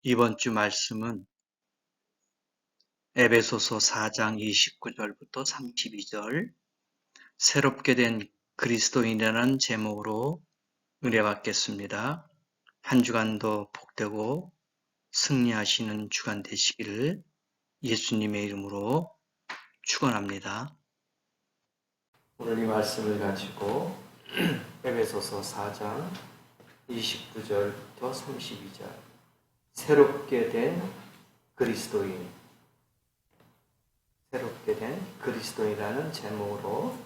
이번 주 말씀은 에베소서 4장 29절부터 32절 새롭게 된 그리스도인이라는 제목으로 은혜 받겠습니다. 한 주간도 복되고 승리하시는 주간 되시기를 예수님의 이름으로 축원합니다. 오늘 이 말씀을 가지고 에베소서 4장 29절부터 32절 새롭게 된 그리스도인 새롭게 된 그리스도인이라는 제목으로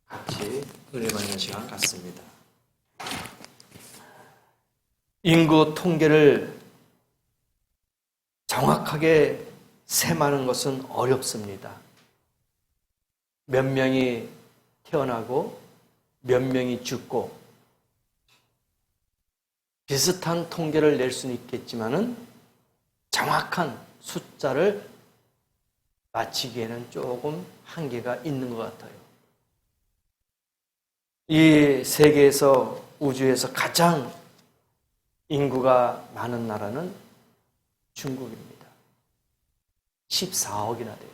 같이 은혜 받는 시간 갖습니다. 인구 통계를 정확하게 셈하는 것은 어렵습니다. 몇 명이 태어나고 몇 명이 죽고 비슷한 통계를 낼 수는 있겠지만은 정확한 숫자를 맞히기에는 조금 한계가 있는 것 같아요. 이 세계에서 우주에서 가장 인구가 많은 나라는 중국입니다. 14억이나 돼요.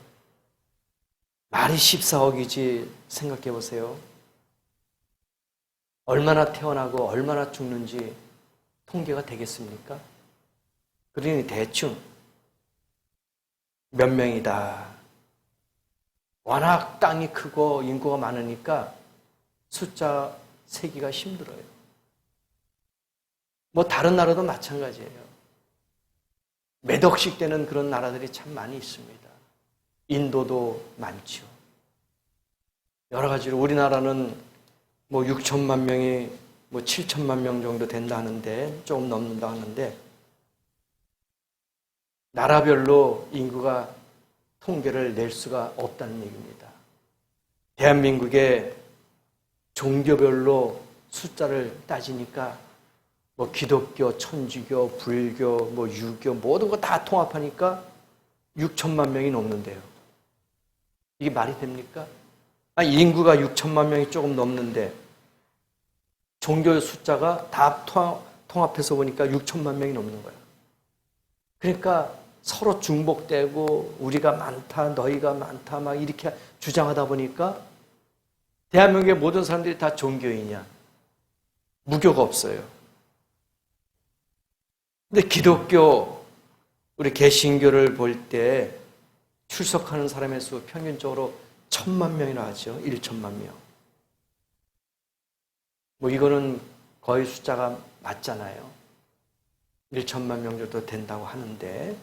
말이 14억이지 생각해 보세요. 얼마나 태어나고 얼마나 죽는지 통계가 되겠습니까? 그러니 대충 몇 명이다. 워낙 땅이 크고 인구가 많으니까 숫자 세기가 힘들어요. 뭐 다른 나라도 마찬가지예요. 몇 억씩 되는 그런 나라들이 참 많이 있습니다. 인도도 많죠. 여러 가지로 우리나라는 뭐 6천만 명이 뭐 7천만 명 정도 된다 하는데 조금 넘는다 하는데 나라별로 인구가 통계를 낼 수가 없다는 얘기입니다. 대한민국의 종교별로 숫자를 따지니까 뭐 기독교, 천주교, 불교, 뭐 유교 모든 거 다 통합하니까 6천만 명이 넘는데요. 이게 말이 됩니까? 아니, 인구가 6천만 명이 조금 넘는데 종교 숫자가 다 통합해서 보니까 6천만 명이 넘는 거예요. 그러니까 서로 중복되고 우리가 많다, 너희가 많다 막 이렇게 주장하다 보니까 대한민국의 모든 사람들이 다 종교인이야. 무교가 없어요. 근데 기독교, 우리 개신교를 볼 때 출석하는 사람의 수 평균적으로 1,000만 명이나 하죠. 1천만 명. 뭐 이거는 거의 숫자가 맞잖아요. 1천만 명 정도 된다고 하는데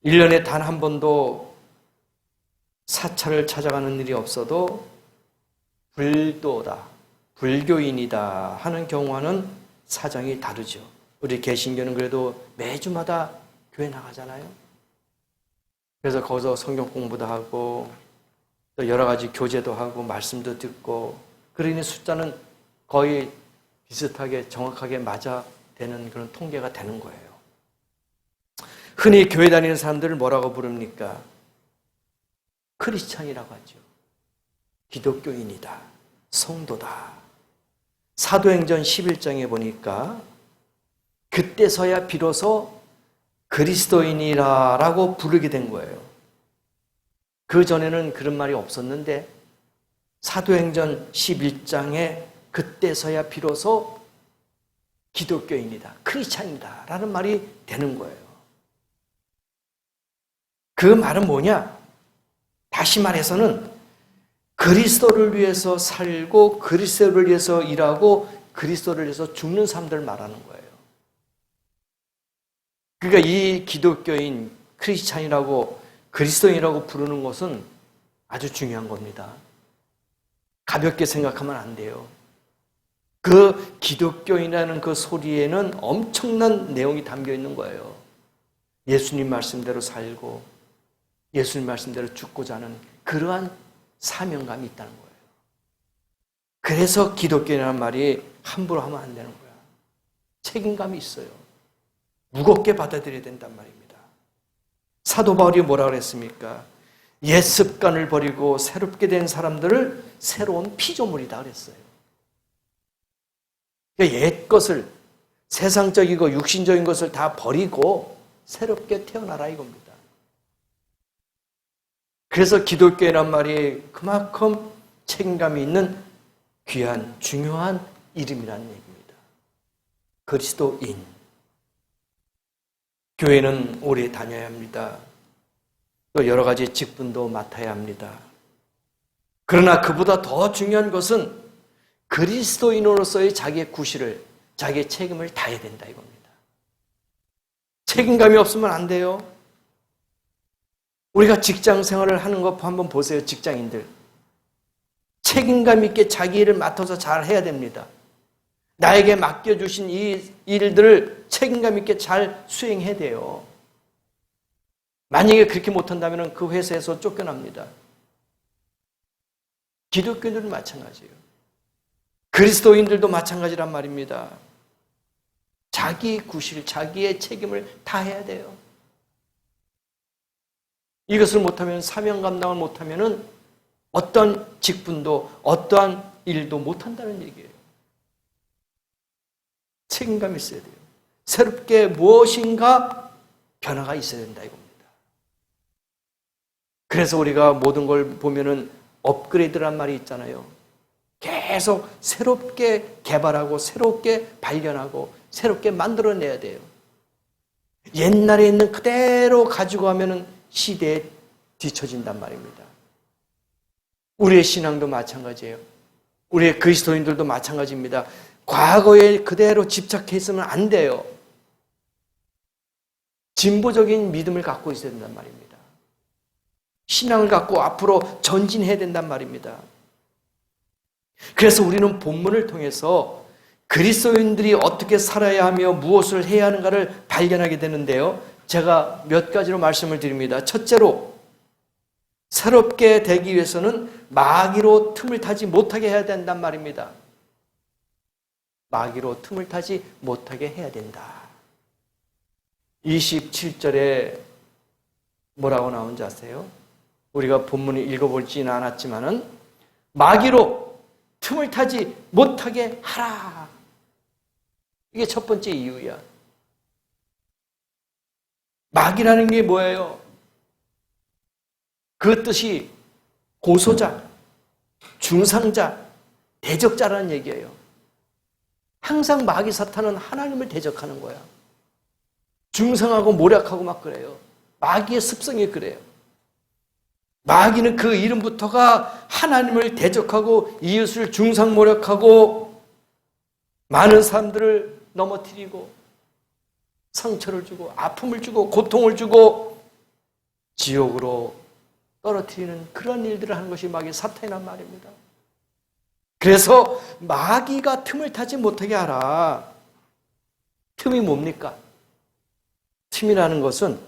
1년에 단 한 번도 사찰을 찾아가는 일이 없어도 불도다, 불교인이다 하는 경우와는 사정이 다르죠. 우리 개신교는 그래도 매주마다 교회 나가잖아요. 그래서 거기서 성경 공부도 하고 또 여러 가지 교제도 하고 말씀도 듣고 그러니 숫자는 거의 비슷하게 정확하게 맞아 되는 그런 통계가 되는 거예요. 흔히 교회 다니는 사람들을 뭐라고 부릅니까? 크리스찬이라고 하죠. 기독교인이다. 성도다. 사도행전 11장에 보니까 그때서야 비로소 그리스도인이라고 부르게 된 거예요. 그 전에는 그런 말이 없었는데 사도행전 11장에 그때서야 비로소 기독교인이다. 크리스찬이다. 라는 말이 되는 거예요. 그 말은 뭐냐? 다시 말해서는 그리스도를 위해서 살고 그리스도를 위해서 일하고 그리스도를 위해서 죽는 사람들을 말하는 거예요. 그러니까 이 기독교인, 크리스찬이라고 그리스도인이라고 부르는 것은 아주 중요한 겁니다. 가볍게 생각하면 안 돼요. 그 기독교인이라는 그 소리에는 엄청난 내용이 담겨 있는 거예요. 예수님 말씀대로 살고 예수님 말씀대로 죽고자 하는 그러한 사명감이 있다는 거예요. 그래서 기독교인이라는 말이 함부로 하면 안 되는 거야. 책임감이 있어요. 무겁게 받아들여야 된단 말입니다. 사도 바울이 뭐라 그랬습니까? 옛 습관을 버리고 새롭게 된 사람들을 새로운 피조물이다 그랬어요. 옛 것을 세상적이고 육신적인 것을 다 버리고 새롭게 태어나라 이겁니다. 그래서 기독교란 말이 그만큼 책임감이 있는 귀한 중요한 이름이라는 얘기입니다. 그리스도인. 교회는 오래 다녀야 합니다. 또 여러 가지 직분도 맡아야 합니다. 그러나 그보다 더 중요한 것은 그리스도인으로서의 자기의 구실을, 자기의 책임을 다해야 된다 이겁니다. 책임감이 없으면 안 돼요. 우리가 직장 생활을 하는 거 한번 보세요. 직장인들. 책임감 있게 자기 일을 맡아서 잘 해야 됩니다. 나에게 맡겨주신 이 일들을 책임감 있게 잘 수행해야 돼요. 만약에 그렇게 못한다면 그 회사에서 쫓겨납니다. 기독교인들은 마찬가지예요. 그리스도인들도 마찬가지란 말입니다. 자기 구실, 자기의 책임을 다 해야 돼요. 이것을 못하면, 사명 감당을 못하면 어떤 직분도 어떠한 일도 못한다는 얘기예요. 책임감이 있어야 돼요. 새롭게 무엇인가 변화가 있어야 된다 이겁니다. 그래서 우리가 모든 걸 보면은 업그레이드란 말이 있잖아요. 계속 새롭게 개발하고 새롭게 발견하고 새롭게 만들어내야 돼요. 옛날에 있는 그대로 가지고 가면은 시대에 뒤처진단 말입니다. 우리의 신앙도 마찬가지예요. 우리의 그리스도인들도 마찬가지입니다. 과거에 그대로 집착해 있으면 안 돼요. 진보적인 믿음을 갖고 있어야 된단 말입니다. 신앙을 갖고 앞으로 전진해야 된단 말입니다. 그래서 우리는 본문을 통해서 그리스도인들이 어떻게 살아야 하며 무엇을 해야 하는가를 발견하게 되는데요. 제가 몇 가지로 말씀을 드립니다. 첫째로, 새롭게 되기 위해서는 마귀로 틈을 타지 못하게 해야 된단 말입니다. 마귀로 틈을 타지 못하게 해야 된다. 27절에 뭐라고 나온지 아세요? 우리가 본문을 읽어보지는 않았지만은 마귀로 틈을 타지 못하게 하라. 이게 첫 번째 이유야. 마귀라는 게 뭐예요? 그 뜻이 고소자, 중상자, 대적자라는 얘기예요. 항상 마귀 사탄은 하나님을 대적하는 거야. 중상하고 모략하고 막 그래요. 마귀의 습성이 그래요. 마귀는 그 이름부터가 하나님을 대적하고 이웃을 중상모략하고 많은 사람들을 넘어뜨리고 상처를 주고 아픔을 주고 고통을 주고 지옥으로 떨어뜨리는 그런 일들을 하는 것이 마귀 사탄이란 말입니다. 그래서 마귀가 틈을 타지 못하게 하라. 틈이 뭡니까? 틈이라는 것은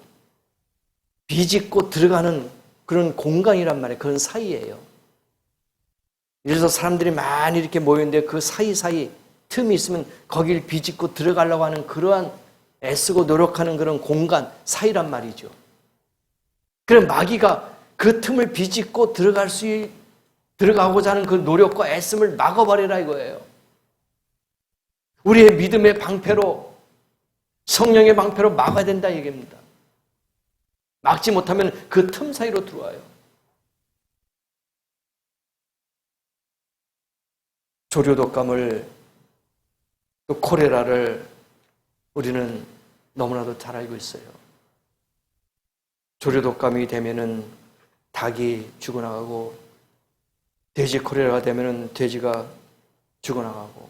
비집고 들어가는 그런 공간이란 말이에요. 그런 사이예요. 그래서 사람들이 많이 이렇게 모였는데 그 사이사이 틈이 있으면 거길 비집고 들어가려고 하는 그러한 애쓰고 노력하는 그런 공간 사이란 말이죠. 그럼 마귀가 그 틈을 비집고 들어가고자 하는 그 노력과 애씀을 막아버리라 이거예요. 우리의 믿음의 방패로, 성령의 방패로 막아야 된다 얘기입니다. 막지 못하면 그 틈 사이로 들어와요. 조류독감을, 또 콜레라를 우리는 너무나도 잘 알고 있어요. 조류독감이 되면은 닭이 죽어나가고, 돼지 콜레라가 되면은 돼지가 죽어나가고,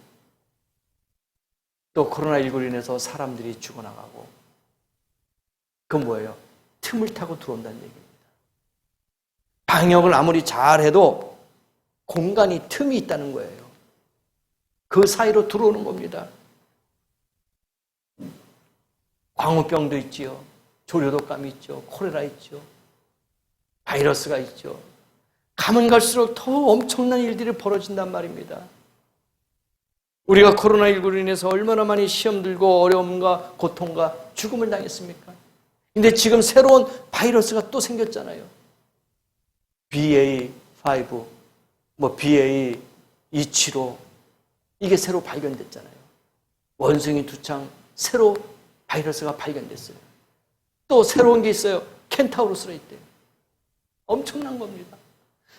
또 코로나19로 인해서 사람들이 죽어나가고, 그건 뭐예요? 틈을 타고 들어온다는 얘기입니다. 방역을 아무리 잘해도 공간이 틈이 있다는 거예요. 그 사이로 들어오는 겁니다. 광우병도 있지요. 조류독감이 있죠. 콜레라 있죠. 바이러스가 있죠. 가면 갈수록 더 엄청난 일들이 벌어진단 말입니다. 우리가 코로나19로 인해서 얼마나 많이 시험 들고 어려움과 고통과 죽음을 당했습니까? 근데 지금 새로운 바이러스가 또 생겼잖아요. BA5, BA275 이게 새로 발견됐잖아요. 원숭이 두창 새로 바이러스가 발견됐어요. 또 새로운 게 있어요. 켄타우로스라 있대요. 엄청난 겁니다.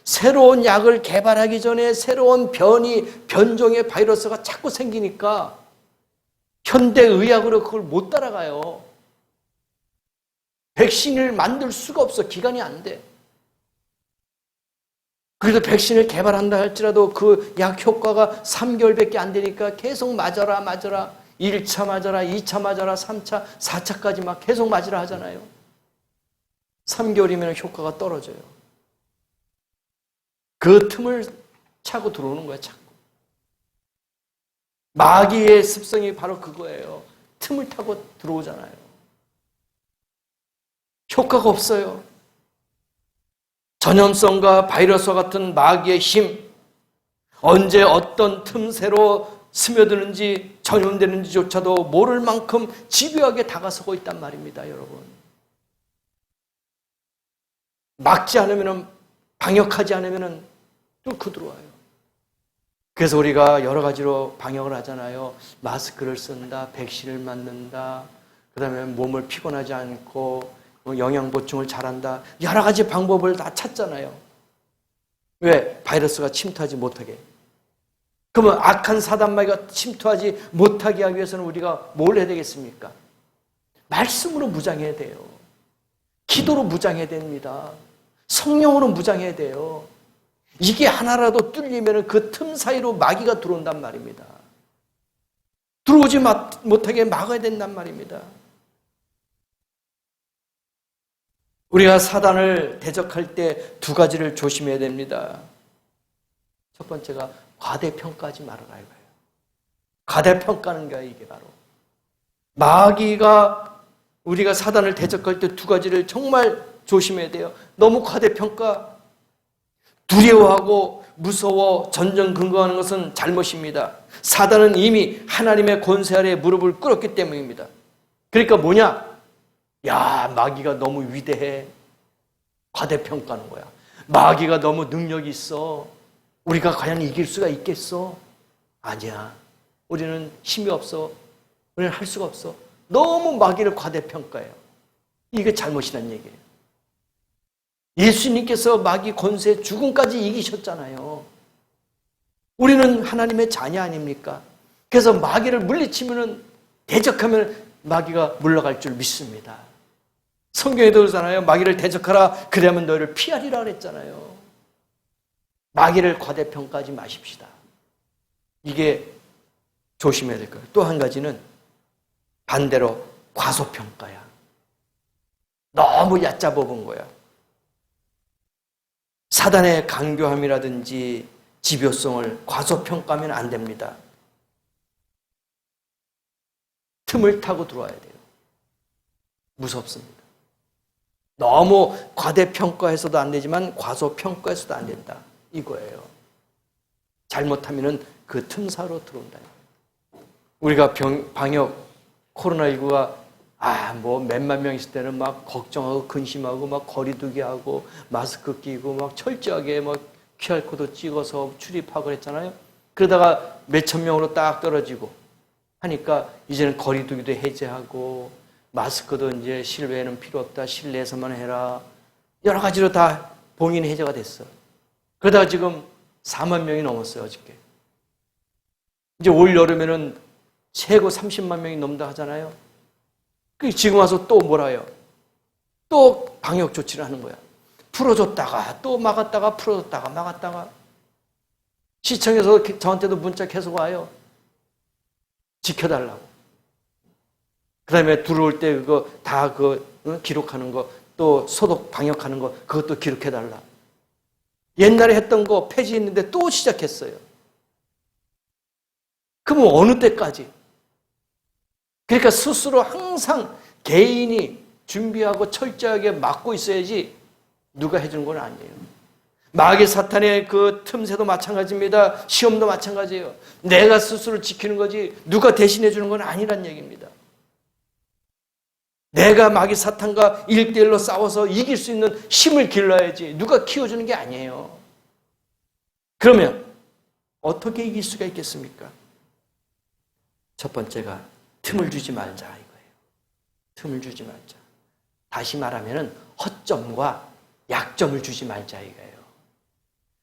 새로운 약을 개발하기 전에 새로운 변종의 바이러스가 자꾸 생기니까 현대의학으로 그걸 못 따라가요. 백신을 만들 수가 없어. 기간이 안 돼. 그래도 백신을 개발한다 할지라도 그 약 효과가 3개월밖에 안 되니까 계속 맞아라. 1차 맞아라, 2차 맞아라, 3차, 4차까지 막 계속 맞으라 하잖아요. 3개월이면 효과가 떨어져요. 그 틈을 차고 들어오는 거야, 자꾸. 마귀의 습성이 바로 그거예요. 틈을 타고 들어오잖아요. 효과가 없어요. 전염성과 바이러스와 같은 마귀의 힘, 언제 어떤 틈새로 스며드는지 전염되는지조차도 모를 만큼 집요하게 다가서고 있단 말입니다, 여러분. 막지 않으면, 방역하지 않으면 뚫고 들어와요. 그래서 우리가 여러 가지로 방역을 하잖아요. 마스크를 쓴다, 백신을 맞는다, 그 다음에 몸을 피곤하지 않고 영양 보충을 잘한다. 여러 가지 방법을 다 찾잖아요. 왜? 바이러스가 침투하지 못하게. 그러면 악한 사단마귀가 침투하지 못하게 하기 위해서는 우리가 뭘 해야 되겠습니까? 말씀으로 무장해야 돼요. 기도로 무장해야 됩니다. 성령으로 무장해야 돼요. 이게 하나라도 뚫리면 그 틈 사이로 마귀가 들어온단 말입니다. 들어오지 못하게 막아야 된단 말입니다. 우리가 사단을 대적할 때 두 가지를 조심해야 됩니다. 첫 번째가 과대평가하지 말아라 이거예요. 과대평가는 거야, 이게 바로. 마귀가 우리가 사단을 대적할 때 두 가지를 정말 조심해야 돼요. 너무 과대평가, 두려워하고 무서워 전전긍긍하는 것은 잘못입니다. 사단은 이미 하나님의 권세 아래 무릎을 꿇었기 때문입니다. 그러니까 뭐냐? 야, 마귀가 너무 위대해. 과대평가하는 거야. 마귀가 너무 능력이 있어. 우리가 과연 이길 수가 있겠어? 아니야. 우리는 힘이 없어. 우리는 할 수가 없어. 너무 마귀를 과대평가해요. 이게 잘못이란 얘기예요. 예수님께서 마귀 권세 죽음까지 이기셨잖아요. 우리는 하나님의 자녀 아닙니까? 그래서 마귀를 물리치면, 대적하면 마귀가 물러갈 줄 믿습니다. 성경에도 그러잖아요. 마귀를 대적하라. 그러면 너희를 피하리라 그랬잖아요. 마귀를 과대평가하지 마십시다. 이게 조심해야 될 거예요. 또 한 가지는 반대로 과소평가야. 너무 얕잡아 본 거야. 사단의 강교함이라든지 집요성을 과소평가하면 안 됩니다. 틈을 타고 들어와야 돼요. 무섭습니다. 너무 과대평가해서도 안 되지만 과소평가해서도 안 된다. 이거예요. 잘못하면 그 틈사로 들어온다. 우리가 방역, 코로나19가 뭐 몇만 명 있을 때는 막 걱정하고 근심하고 막 거리두기 하고 마스크 끼고 막 철저하게 막 QR코드 찍어서 출입하고 그랬잖아요. 그러다가 몇천 명으로 딱 떨어지고 하니까 이제는 거리두기도 해제하고 마스크도 이제 실외에는 필요 없다. 실내에서만 해라. 여러 가지로 다 봉인 해제가 됐어. 그러다가 지금 4만 명이 넘었어요, 어저께. 이제 올 여름에는 최고 30만 명이 넘는다 하잖아요. 지금 와서 또 뭐라 해요? 또 방역 조치를 하는 거야. 풀어줬다가 또 막았다가 풀어줬다가 막았다가. 시청에서 저한테도 문자 계속 와요. 지켜달라고. 그 다음에 들어올 때 그거 다 기록하는 거, 또 소독 방역하는 거, 그것도 기록해달라. 옛날에 했던 거 폐지했는데 또 시작했어요. 그러면 어느 때까지? 그러니까 스스로 항상 개인이 준비하고 철저하게 막고 있어야지 누가 해주는 건 아니에요. 마귀 사탄의 그 틈새도 마찬가지입니다. 시험도 마찬가지예요. 내가 스스로 지키는 거지 누가 대신해 주는 건 아니란 얘기입니다. 내가 마귀 사탄과 1대1로 싸워서 이길 수 있는 힘을 길러야지 누가 키워주는 게 아니에요. 그러면 어떻게 이길 수가 있겠습니까? 첫 번째가 틈을 주지 말자 이거예요. 틈을 주지 말자. 다시 말하면 허점과 약점을 주지 말자 이거예요.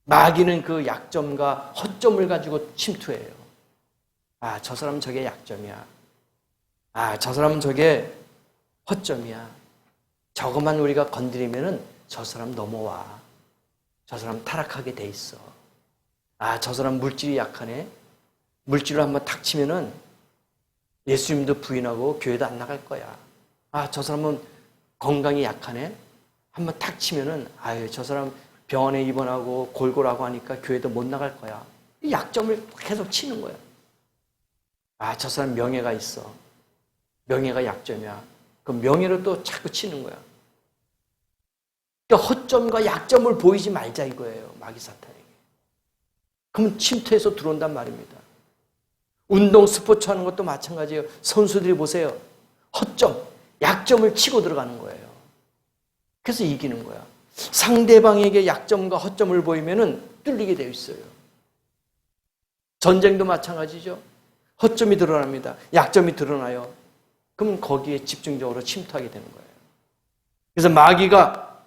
마귀는 그 약점과 허점을 가지고 침투해요. 아, 저 사람은 저게 약점이야. 아, 저 사람은 저게 허점이야. 저것만 우리가 건드리면은 저 사람 넘어와. 저 사람 타락하게 돼 있어. 아, 저 사람 물질이 약하네. 물질로 한번 탁 치면은 예수님도 부인하고 교회도 안 나갈 거야. 아, 저 사람은 건강이 약하네. 한번 탁 치면은 아유, 저 사람 병원에 입원하고 골골하고 하니까 교회도 못 나갈 거야. 이 약점을 계속 치는 거야. 아, 저 사람 명예가 있어. 명예가 약점이야. 그 명예를 또 자꾸 치는 거야. 그러니까 허점과 약점을 보이지 말자 이거예요. 마귀 사탄에게. 그러면 침투해서 들어온단 말입니다. 운동 스포츠 하는 것도 마찬가지예요. 선수들이 보세요. 허점, 약점을 치고 들어가는 거예요. 그래서 이기는 거야. 상대방에게 약점과 허점을 보이면은 뚫리게 되어 있어요. 전쟁도 마찬가지죠. 허점이 드러납니다. 약점이 드러나요. 그러면 거기에 집중적으로 침투하게 되는 거예요. 그래서 마귀가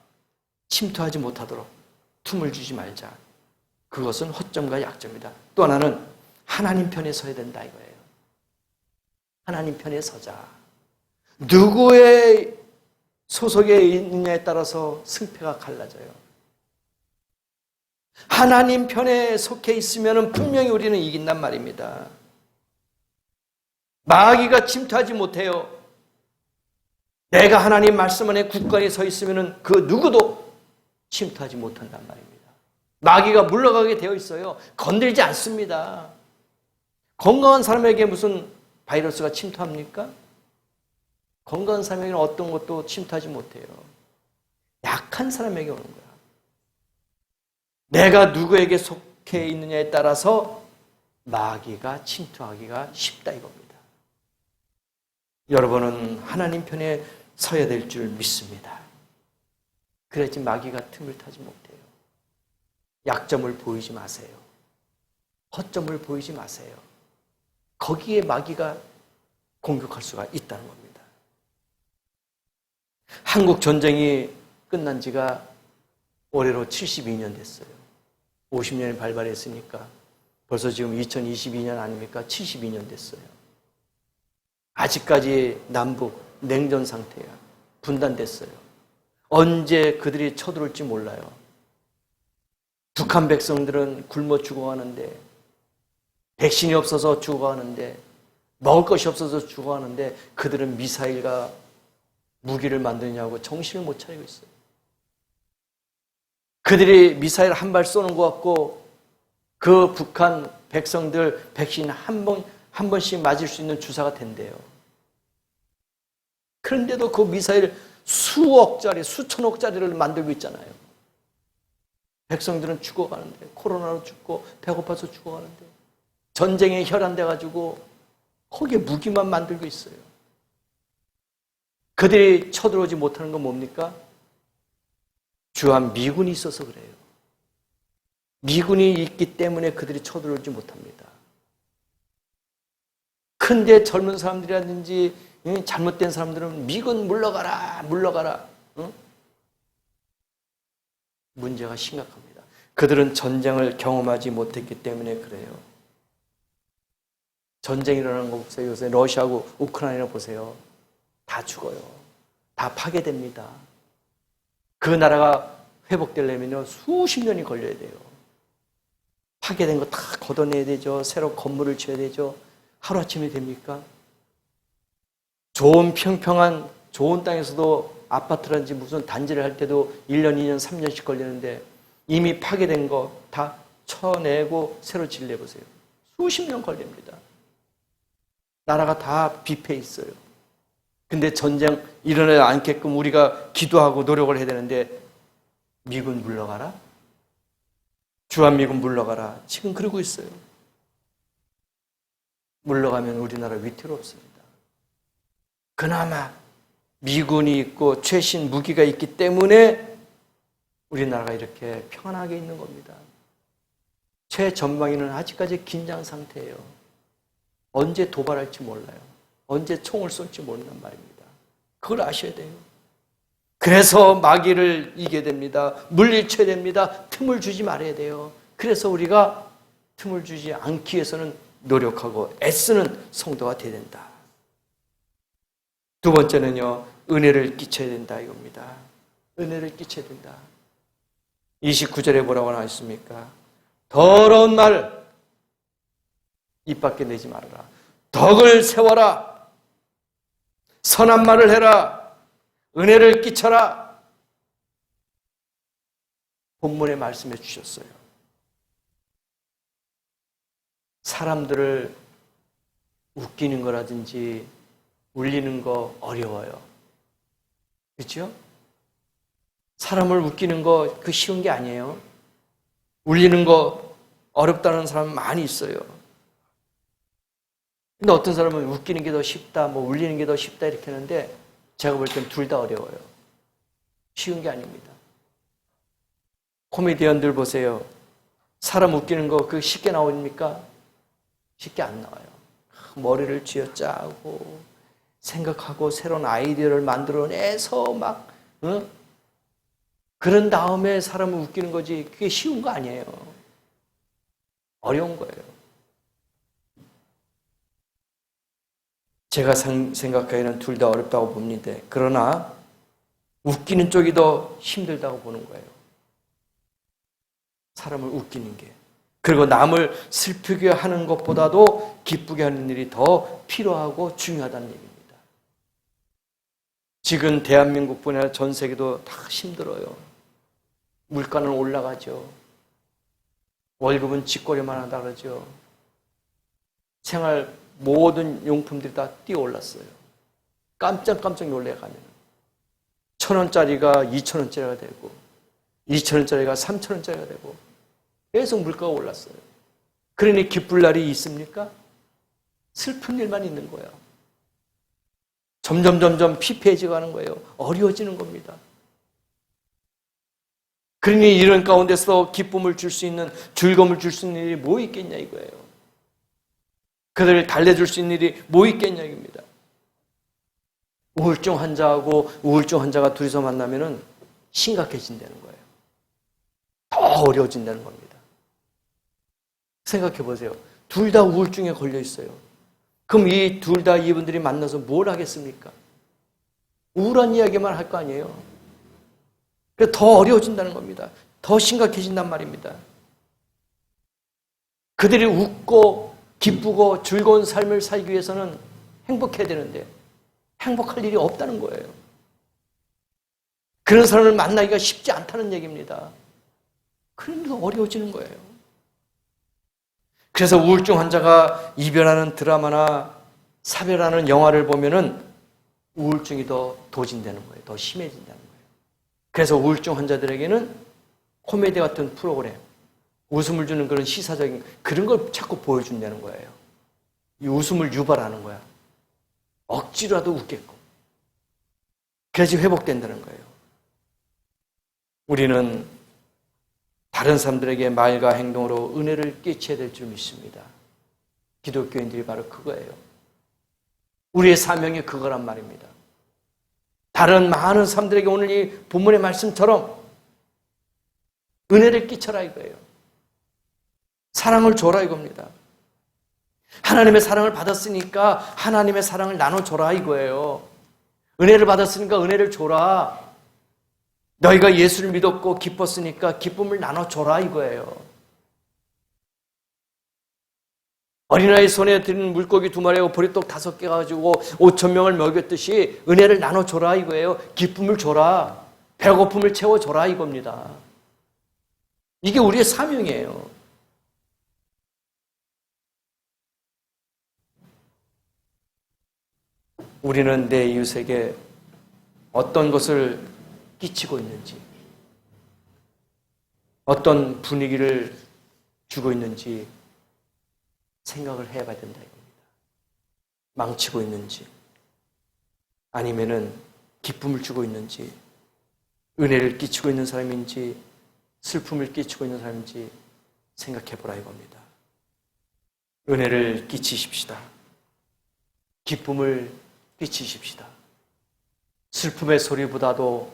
침투하지 못하도록 틈을 주지 말자. 그것은 허점과 약점이다. 또 하나는 하나님 편에 서야 된다 이거예요. 하나님 편에 서자. 누구의 소속에 있느냐에 따라서 승패가 갈라져요. 하나님 편에 속해 있으면 분명히 우리는 이긴단 말입니다. 마귀가 침투하지 못해요. 내가 하나님 말씀 안에 굳건히 서 있으면 그 누구도 침투하지 못한단 말입니다. 마귀가 물러가게 되어 있어요. 건들지 않습니다. 건강한 사람에게 무슨 바이러스가 침투합니까? 건강한 사람에게는 어떤 것도 침투하지 못해요. 약한 사람에게 오는 거야. 내가 누구에게 속해 있느냐에 따라서 마귀가 침투하기가 쉽다 이겁니다. 여러분은 하나님 편에 서야 될 줄 믿습니다. 그래야지 마귀가 틈을 타지 못해요. 약점을 보이지 마세요. 허점을 보이지 마세요. 거기에 마귀가 공격할 수가 있다는 겁니다. 한국 전쟁이 끝난 지가 올해로 72년 됐어요. 50년이 발발했으니까 벌써 지금 2022년 아닙니까? 72년 됐어요. 아직까지 남북 냉전 상태야. 분단됐어요. 언제 그들이 쳐들어올지 몰라요. 북한 백성들은 굶어 죽어가는데, 백신이 없어서 죽어가는데, 먹을 것이 없어서 죽어가는데 그들은 미사일과 무기를 만드냐고 정신을 못 차리고 있어요. 그들이 미사일 한 발 쏘는 것 같고 그 북한 백성들 백신 한 번씩 맞을 수 있는 주사가 된대요. 그런데도 그 미사일 수억짜리, 수천억짜리를 만들고 있잖아요. 백성들은 죽어가는데, 코로나로 죽고 배고파서 죽어가는데, 전쟁에 혈안돼가지고 거기에 무기만 만들고 있어요. 그들이 쳐들어오지 못하는 건 뭡니까? 주한 미군이 있어서 그래요. 미군이 있기 때문에 그들이 쳐들어오지 못합니다. 근데 젊은 사람들이라든지 잘못된 사람들은 미군 물러가라, 물러가라. 응? 문제가 심각합니다. 그들은 전쟁을 경험하지 못했기 때문에 그래요. 전쟁이 일어나는 거 보세요. 요새 러시아하고 우크라이나 보세요. 다 죽어요. 다 파괴됩니다. 그 나라가 회복되려면요 수십 년이 걸려야 돼요. 파괴된 거 다 걷어내야 되죠. 새로 건물을 지어야 되죠. 하루아침에 됩니까? 좋은 평평한 좋은 땅에서도 아파트라든지 무슨 단지를 할 때도 1년, 2년, 3년씩 걸리는데 이미 파괴된 거 다 쳐내고 새로 지으려보세요. 수십 년 걸립니다. 나라가 다 뷔페 있어요. 근데 전쟁 일어나지 않게끔 우리가 기도하고 노력을 해야 되는데 미군 물러가라? 주한미군 물러가라. 지금 그러고 있어요. 물러가면 우리나라 위태롭습니다. 그나마 미군이 있고 최신 무기가 있기 때문에 우리나라가 이렇게 평안하게 있는 겁니다. 최전방위는 아직까지 긴장 상태예요. 언제 도발할지 몰라요. 언제 총을 쏠지 모른단 말입니다. 그걸 아셔야 돼요. 그래서 마귀를 이겨야 됩니다. 물리쳐야 됩니다. 틈을 주지 말아야 돼요. 그래서 우리가 틈을 주지 않기 위해서는 노력하고 애쓰는 성도가 되어야 된다. 두 번째는요, 은혜를 끼쳐야 된다 이겁니다. 은혜를 끼쳐야 된다. 29절에 뭐라고 나와 있습니까? 더러운 말 입 밖에 내지 말아라. 덕을 세워라. 선한 말을 해라. 은혜를 끼쳐라. 본문에 말씀해 주셨어요. 사람들을 웃기는 거라든지 울리는 거 어려워요. 그렇죠? 사람을 웃기는 거 그 쉬운 게 아니에요. 울리는 거 어렵다는 사람 많이 있어요. 근데 어떤 사람은 웃기는 게 더 쉽다, 울리는 게 더 쉽다 이렇게 하는데 제가 볼 땐 둘 다 어려워요. 쉬운 게 아닙니다. 코미디언들 보세요. 사람 웃기는 거 그 쉽게 나옵니까? 쉽게 안 나와요. 머리를 쥐어짜고 생각하고 새로운 아이디어를 만들어내서 막 그런 다음에 사람을 웃기는 거지 그게 쉬운 거 아니에요. 어려운 거예요. 제가 생각하기에는 둘 다 어렵다고 봅니다. 그러나 웃기는 쪽이 더 힘들다고 보는 거예요. 사람을 웃기는 게. 그리고 남을 슬프게 하는 것보다도 기쁘게 하는 일이 더 필요하고 중요하다는 얘기입니다. 지금 대한민국뿐 아니라 전 세계도 다 힘들어요. 물가는 올라가죠. 월급은 쥐꼬리만 하다 그러죠. 생활 모든 용품들이 다 뛰어올랐어요. 깜짝깜짝 놀래가면 1,000원짜리가 2,000원짜리가 되고 2,000원짜리가 3,000원짜리가 되고 계속 물가가 올랐어요. 그러니 기쁠 날이 있습니까? 슬픈 일만 있는 거예요. 점점 피폐해져 가는 거예요. 어려워지는 겁니다. 그러니 이런 가운데서 기쁨을 줄 수 있는, 즐거움을 줄 수 있는 일이 뭐 있겠냐 이거예요. 그들을 달래줄 수 있는 일이 뭐 있겠냐 이겁니다. 우울증 환자하고 우울증 환자가 둘이서 만나면은 심각해진다는 거예요. 더 어려워진다는 겁니다. 생각해 보세요. 둘 다 우울증에 걸려 있어요. 그럼 이 둘 다 이분들이 만나서 뭘 하겠습니까? 우울한 이야기만 할 거 아니에요. 그래서 더 어려워진다는 겁니다. 더 심각해진단 말입니다. 그들이 웃고 기쁘고 즐거운 삶을 살기 위해서는 행복해야 되는데 행복할 일이 없다는 거예요. 그런 사람을 만나기가 쉽지 않다는 얘기입니다. 그러니까 어려워지는 거예요. 그래서 우울증 환자가 이별하는 드라마나 사별하는 영화를 보면은 우울증이 더 도진되는 거예요. 더 심해진다는 거예요. 그래서 우울증 환자들에게는 코미디 같은 프로그램, 웃음을 주는 그런 시사적인 그런 걸 자꾸 보여준다는 거예요. 이 웃음을 유발하는 거야. 억지로라도 웃겠고. 그래야지 회복된다는 거예요. 우리는 다른 사람들에게 말과 행동으로 은혜를 끼쳐야 될 줄 믿습니다. 기독교인들이 바로 그거예요. 우리의 사명이 그거란 말입니다. 다른 많은 사람들에게 오늘 이 본문의 말씀처럼 은혜를 끼쳐라 이거예요. 사랑을 줘라 이겁니다. 하나님의 사랑을 받았으니까 하나님의 사랑을 나눠줘라 이거예요. 은혜를 받았으니까 은혜를 줘라. 너희가 예수를 믿었고 기뻤으니까 기쁨을 나눠줘라 이거예요. 어린아이 손에 드는 물고기 2마리하고 보리떡 5개 가지고 5,000명을 먹였듯이 은혜를 나눠줘라 이거예요. 기쁨을 줘라. 배고픔을 채워줘라 이겁니다. 이게 우리의 사명이에요. 우리는 내 이웃에게 어떤 것을 끼치고 있는지, 어떤 분위기를 주고 있는지 생각을 해봐야 된다 이겁니다. 망치고 있는지, 아니면은 기쁨을 주고 있는지, 은혜를 끼치고 있는 사람인지, 슬픔을 끼치고 있는 사람인지 생각해보라 이겁니다. 은혜를 끼치십시다. 기쁨을 끼치십시다. 슬픔의 소리보다도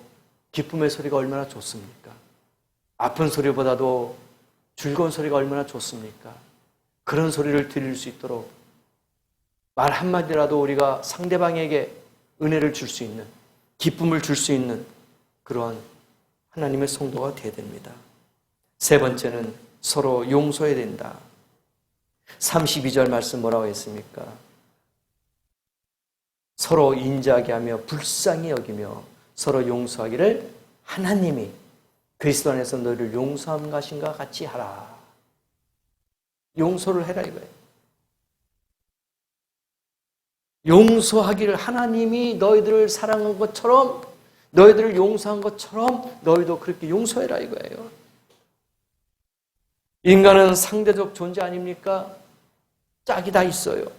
기쁨의 소리가 얼마나 좋습니까? 아픈 소리보다도 즐거운 소리가 얼마나 좋습니까? 그런 소리를 들을 수 있도록 말 한마디라도 우리가 상대방에게 은혜를 줄 수 있는, 기쁨을 줄 수 있는 그러한 하나님의 성도가 되어야 됩니다. 세 번째는 서로 용서해야 된다. 32절 말씀 뭐라고 했습니까? 서로 인자하게 하며 불쌍히 여기며 서로 용서하기를 하나님이 그리스도 안에서 너희를 용서한 것인가 같이 하라. 용서를 해라 이거예요. 용서하기를 하나님이 너희들을 사랑한 것처럼, 너희들을 용서한 것처럼 너희도 그렇게 용서해라 이거예요. 인간은 상대적 존재 아닙니까? 짝이 다 있어요.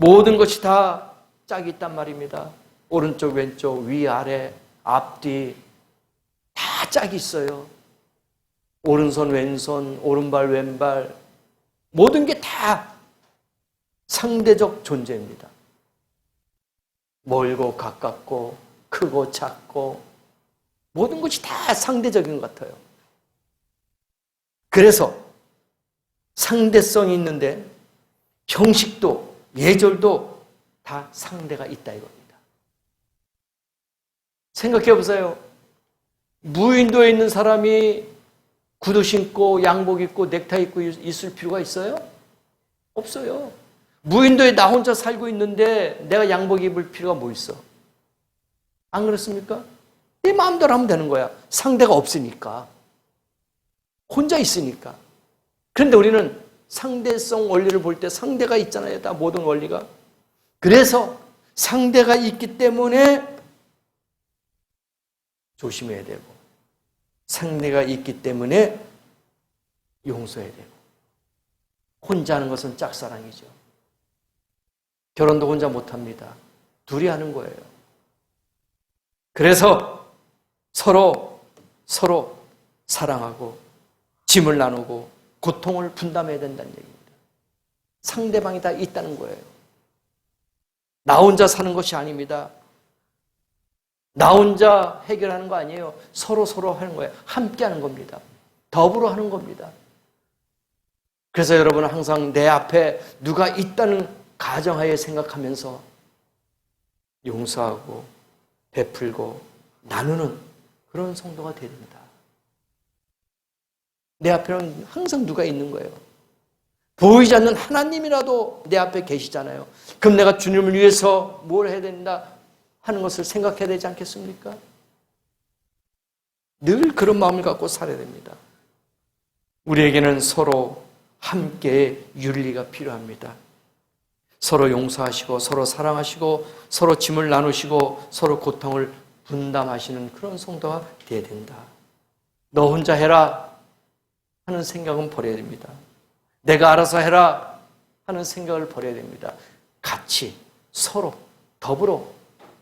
모든 것이 다 짝이 있단 말입니다. 오른쪽, 왼쪽, 위, 아래, 앞뒤 다 짝이 있어요. 오른손, 왼손, 오른발, 왼발 모든 게 다 상대적 존재입니다. 멀고 가깝고 크고 작고 모든 것이 다 상대적인 것 같아요. 그래서 상대성이 있는데 형식도 예절도 다 상대가 있다 이겁니다. 생각해 보세요. 무인도에 있는 사람이 구두 신고 양복 입고 넥타이 입고 있을 필요가 있어요? 없어요. 무인도에 나 혼자 살고 있는데 내가 양복 입을 필요가 뭐 있어? 안 그렇습니까? 내 마음대로 하면 되는 거야. 상대가 없으니까. 혼자 있으니까. 그런데 우리는 상대성 원리를 볼 때 상대가 있잖아요. 다 모든 원리가. 그래서 상대가 있기 때문에 조심해야 되고 상대가 있기 때문에 용서해야 되고 혼자 하는 것은 짝사랑이죠. 결혼도 혼자 못합니다. 둘이 하는 거예요. 그래서 서로 사랑하고 짐을 나누고 고통을 분담해야 된다는 얘기입니다. 상대방이 다 있다는 거예요. 나 혼자 사는 것이 아닙니다. 나 혼자 해결하는 거 아니에요. 서로 하는 거예요. 함께 하는 겁니다. 더불어 하는 겁니다. 그래서 여러분은 항상 내 앞에 누가 있다는 가정하에 생각하면서 용서하고 베풀고 나누는 그런 성도가 되야 됩니다. 내 앞에는 항상 누가 있는 거예요. 보이지 않는 하나님이라도 내 앞에 계시잖아요. 그럼 내가 주님을 위해서 뭘 해야 된다 하는 것을 생각해야 되지 않겠습니까? 늘 그런 마음을 갖고 살아야 됩니다. 우리에게는 서로 함께 윤리가 필요합니다. 서로 용서하시고 서로 사랑하시고 서로 짐을 나누시고 서로 고통을 분담하시는 그런 성도가 되어야 된다. 너 혼자 해라 하는 생각은 버려야 됩니다. 내가 알아서 해라 하는 생각을 버려야 됩니다. 같이 서로 더불어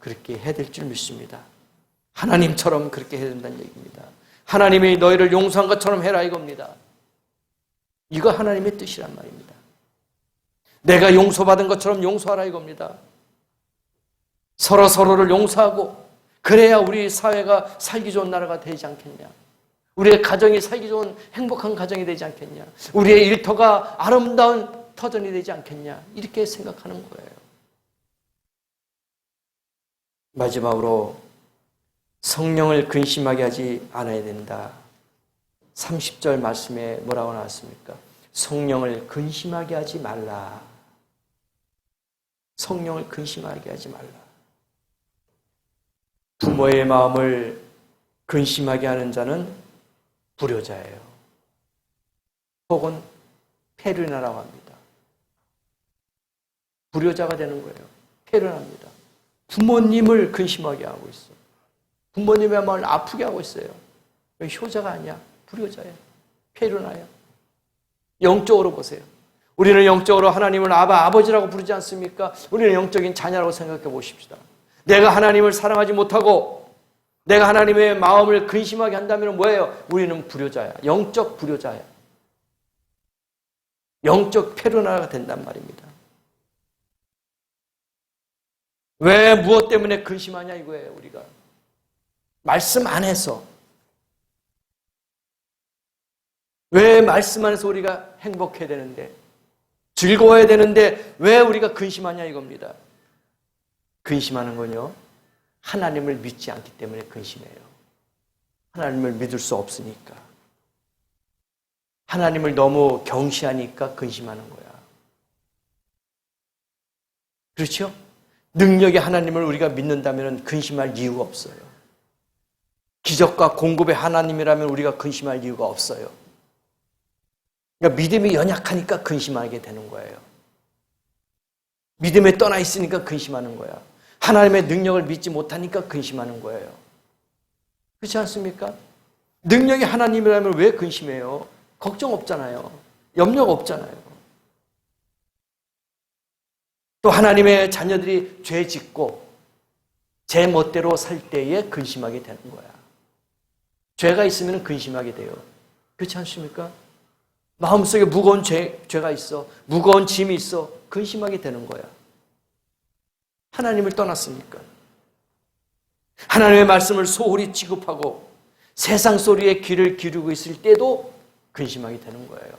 그렇게 해야 될 줄 믿습니다. 하나님처럼 그렇게 해야 된다는 얘기입니다. 하나님이 너희를 용서한 것처럼 해라 이겁니다. 이거 하나님의 뜻이란 말입니다. 내가 용서받은 것처럼 용서하라 이겁니다. 서로를 용서하고 그래야 우리 사회가 살기 좋은 나라가 되지 않겠냐. 우리의 가정이 살기 좋은 행복한 가정이 되지 않겠냐. 우리의 일터가 아름다운 터전이 되지 않겠냐. 이렇게 생각하는 거예요. 마지막으로 성령을 근심하게 하지 않아야 된다. 30절 말씀에 뭐라고 나왔습니까? 성령을 근심하게 하지 말라. 성령을 근심하게 하지 말라. 부모의 마음을 근심하게 하는 자는 불효자예요. 혹은 페르나라고 합니다. 불효자가 되는 거예요. 페르나입니다. 부모님을 근심하게 하고 있어. 부모님의 마음을 아프게 하고 있어요. 효자가 아니야. 불효자예요. 페르나예요. 영적으로 보세요. 우리는 영적으로 하나님을 아버지라고 부르지 않습니까? 우리는 영적인 자녀라고 생각해 보십시다. 내가 하나님을 사랑하지 못하고 내가 하나님의 마음을 근심하게 한다면 뭐예요? 우리는 불효자야. 영적 불효자야. 영적 페르나가 된단 말입니다. 왜 무엇 때문에 근심하냐 이거예요, 우리가. 말씀 안에서. 왜 말씀 안에서 우리가 행복해야 되는데, 즐거워야 되는데 왜 우리가 근심하냐 이겁니다. 근심하는 건요, 하나님을 믿지 않기 때문에 근심해요. 하나님을 믿을 수 없으니까. 하나님을 너무 경시하니까 근심하는 거야. 그렇죠? 능력의 하나님을 우리가 믿는다면 근심할 이유가 없어요. 기적과 공급의 하나님이라면 우리가 근심할 이유가 없어요. 그러니까 믿음이 연약하니까 근심하게 되는 거예요. 믿음에 떠나 있으니까 근심하는 거야. 하나님의 능력을 믿지 못하니까 근심하는 거예요. 그렇지 않습니까? 능력이 하나님이라면 왜 근심해요? 걱정 없잖아요. 염려가 없잖아요. 또 하나님의 자녀들이 죄 짓고 제 멋대로 살 때에 근심하게 되는 거야. 죄가 있으면 근심하게 돼요. 그렇지 않습니까? 마음속에 무거운 죄가 있어. 무거운 짐이 있어. 근심하게 되는 거야. 하나님을 떠났으니까. 하나님의 말씀을 소홀히 취급하고 세상 소리에 귀를 기울이고 있을 때도 근심하게 되는 거예요.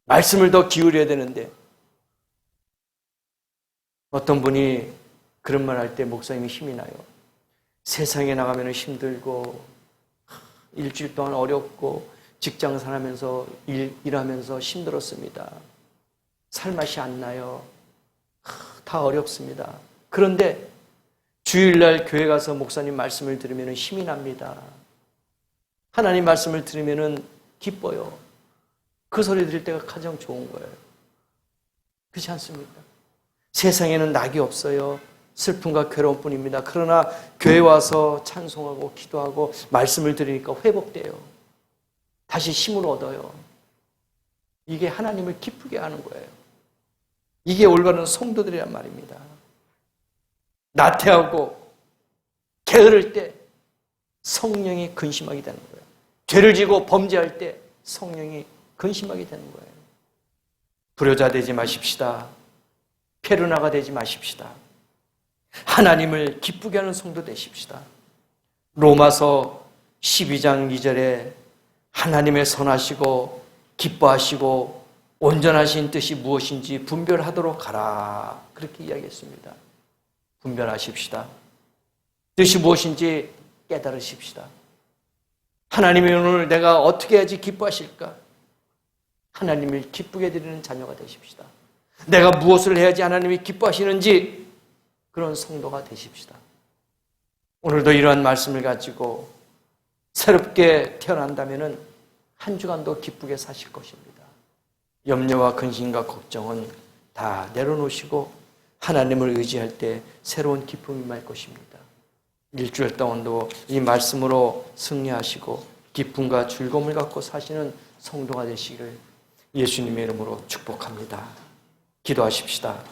말씀을 더 기울여야 되는데 어떤 분이 그런 말 할 때 목사님이 힘이 나요. 세상에 나가면 힘들고 일주일 동안 어렵고 직장 생활하면서 일하면서 힘들었습니다. 살맛이 안 나요. 다 어렵습니다. 그런데 주일날 교회 가서 목사님 말씀을 들으면 힘이 납니다. 하나님 말씀을 들으면 기뻐요. 그 소리 들을 때가 가장 좋은 거예요. 그렇지 않습니까? 세상에는 낙이 없어요. 슬픔과 괴로움뿐입니다. 그러나 교회 와서 찬송하고 기도하고 말씀을 들으니까 회복돼요. 다시 힘을 얻어요. 이게 하나님을 기쁘게 하는 거예요. 이게 올바른 성도들이란 말입니다. 나태하고 게으를 때 성령이 근심하게 되는 거예요. 죄를 지고 범죄할 때 성령이 근심하게 되는 거예요. 불효자 되지 마십시다. 페르나가 되지 마십시다. 하나님을 기쁘게 하는 성도 되십시다. 로마서 12장 2절에 하나님의 선하시고 기뻐하시고 온전하신 뜻이 무엇인지 분별하도록 하라. 그렇게 이야기했습니다. 분별하십시다. 뜻이 무엇인지 깨달으십시다. 하나님이 오늘 내가 어떻게 해야지 기뻐하실까? 하나님을 기쁘게 드리는 자녀가 되십시다. 내가 무엇을 해야지 하나님이 기뻐하시는지 그런 성도가 되십시다. 오늘도 이러한 말씀을 가지고 새롭게 태어난다면 한 주간도 기쁘게 사실 것입니다. 염려와 근심과 걱정은 다 내려놓으시고 하나님을 의지할 때 새로운 기쁨이 말 것입니다. 일주일 동안도 이 말씀으로 승리하시고 기쁨과 즐거움을 갖고 사시는 성도가 되시기를 예수님의 이름으로 축복합니다. 기도하십시다.